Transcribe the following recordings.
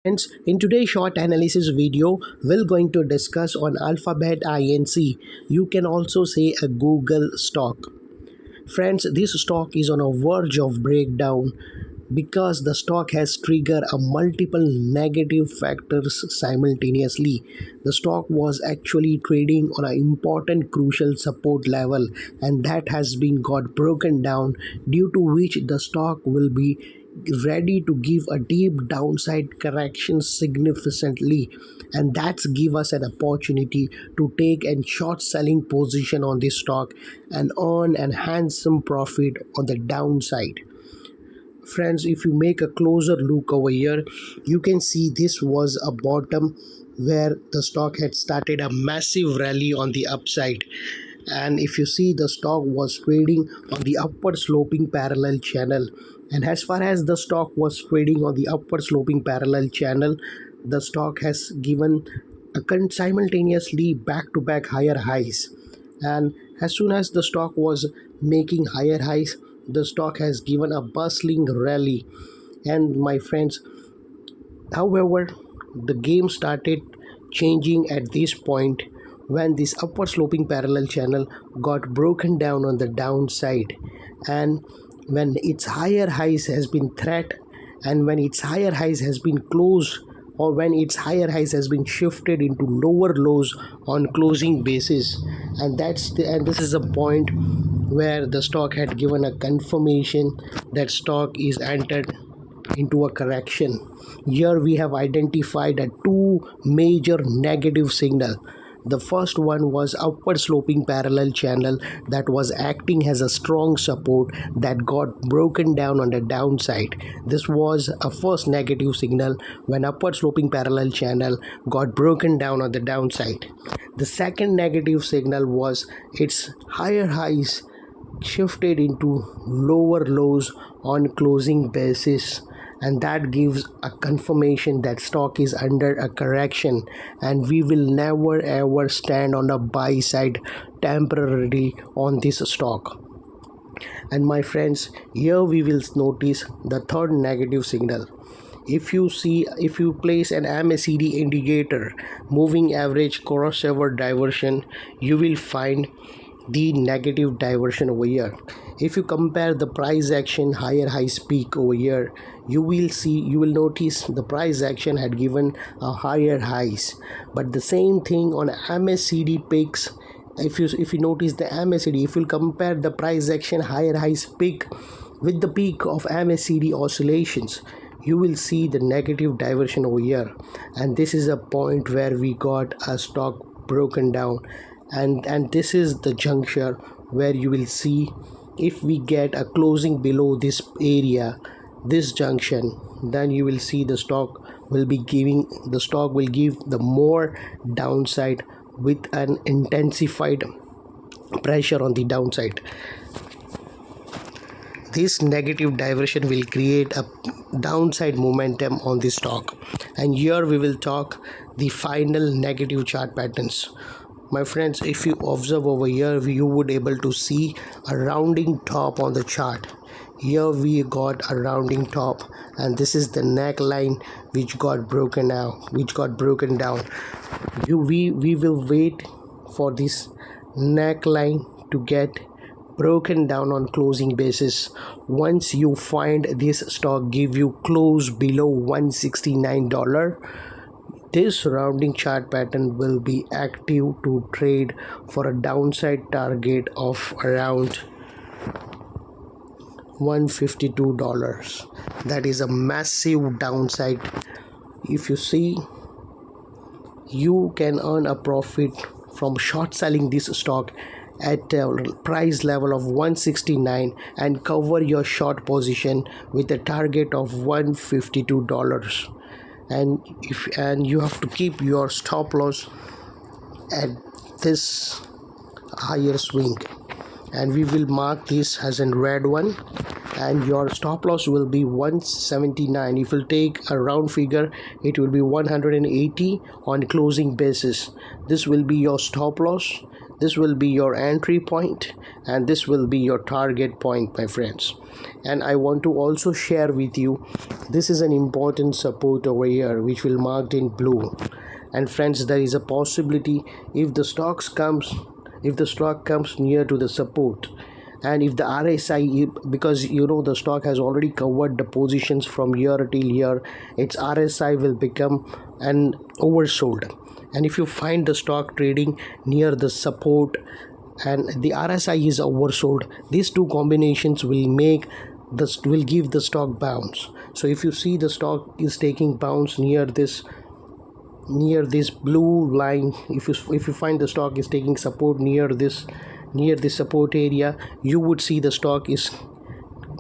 Friends, in today's short analysis video, we're going to discuss on Alphabet Inc. You can also say a Google stock. Friends, this stock is on a verge of breakdown because the stock has triggered a multiple negative factors simultaneously. The stock was actually trading on an important crucial support level, and that has been got broken down, due to which the stock will be ready to give a deep downside correction significantly, and that's give us an opportunity to take a short selling position on this stock and earn a handsome profit on the downside. Friends, if you make a closer look over here, you can see this was a bottom where the stock had started a massive rally on the upside. And if you see, the stock was trading on the upward sloping parallel channel, and as far as the stock was trading on the upward sloping parallel channel, the stock has given a simultaneously back to back higher highs. And as soon as the stock was making higher highs, the stock has given a bustling rally. And my friends, however, the game started changing at this point when this upward sloping parallel channel got broken down on the downside, and when its higher highs has been threat, and when its higher highs has been closed, or when its higher highs has been shifted into lower lows on closing basis. And this is a point where the stock had given a confirmation that stock is entered into a correction. Here we have identified a two major negative signal. The first one was upward sloping parallel channel that was acting as a strong support that got broken down on the downside. This was a first negative signal when upward sloping parallel channel got broken down on the downside. The second negative signal was its higher highs shifted into lower lows on closing basis, and that gives a confirmation that stock is under a correction, and we will never ever stand on the buy side temporarily on this stock. And my friends, here we will notice the third negative signal. If you place an MACD indicator, moving average crossover diversion, you will find the negative diversion over here. If you compare the price action higher highs peak over here, you will notice the price action had given a higher highs, but the same thing on MACD peaks. If you notice the MACD, if you compare the price action higher highs peak with the peak of MACD oscillations, you will see the negative diversion over here. And this is a point where we got a stock broken down, and this is the juncture where you will see, if we get a closing below this area, this junction, then you will see the stock will give the more downside with an intensified pressure on the downside. This negative diversion will create a downside momentum on the stock, and here we will talk the final negative chart patterns. My friends, if you observe over here, you would able to see a rounding top on the chart. Here we got a rounding top, and this is the neckline which got broken down. We will wait for this neckline to get broken down on closing basis. Once you find this stock give you close below $169, this rounding chart pattern will be active to trade for a downside target of around $152. That is a massive downside. If you see, you can earn a profit from short selling this stock at a price level of 169 and cover your short position with a target of $152. And you have to keep your stop loss at this higher swing, and we will mark this as a red one, and your stop loss will be 179. If you take a round figure, it will be 180 on closing basis. This will be your stop loss, this will be your entry point, and this will be your target point, my friends. And I want to also share with you, this is an important support over here which will marked in blue. And friends, there is a possibility if the stock comes near to the support, and if the RSI, because the stock has already covered the positions from here till here, its RSI will become an oversold. And if you find the stock trading near the support and the RSI is oversold, these two combinations will give the stock bounce. So if you see the stock is taking bounce near this blue line, if you find the stock is taking support near this support area, you would see the stock is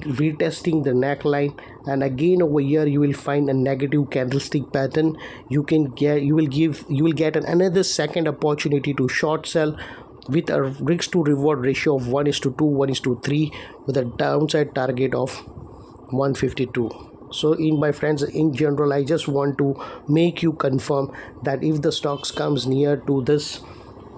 retesting the neckline, and again over here you will find a negative candlestick pattern. You will get another second opportunity to short sell with a risk to reward ratio of 1:2, 1:3, with a downside target of 152. So my friends, in general, I just want to make you confirm that if the stocks comes near to this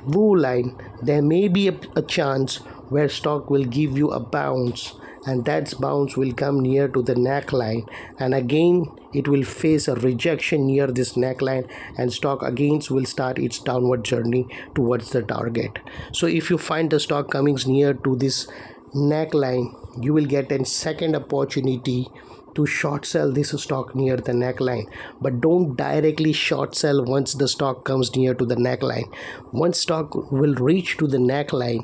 blue line, there may be a chance where stock will give you a bounce, and that bounce will come near to the neckline, and again it will face a rejection near this neckline, and stock again will start its downward journey towards the target. So if you find the stock coming near to this neckline, you will get a second opportunity to short sell this stock near the neckline. But don't directly short sell once the stock comes near to the neckline. Once stock will reach to the neckline,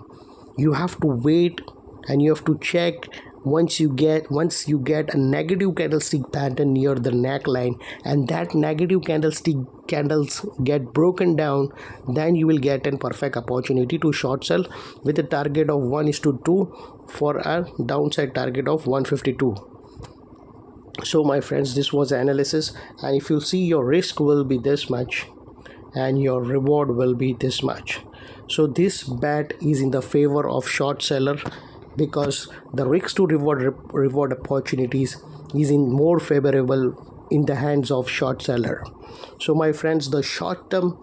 you have to wait and you have to check. Once you get a negative candlestick pattern near the neckline, and that negative candles get broken down, then you will get a perfect opportunity to short sell with a target of 1:2 for a downside target of 152. So my friends, this was analysis, and if you see, your risk will be this much and your reward will be this much. So this bet is in the favor of short seller, because the risk to reward opportunities is in more favorable in the hands of short seller. So my friends, the short term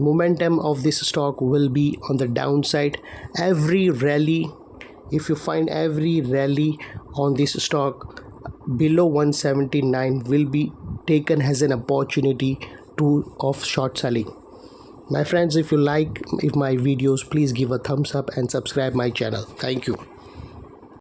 momentum of this stock will be on the downside. Every rally, if you find every rally on this stock below 179, will be taken as an opportunity of short selling. My friends, if my videos, please give a thumbs up and subscribe my channel. Thank you.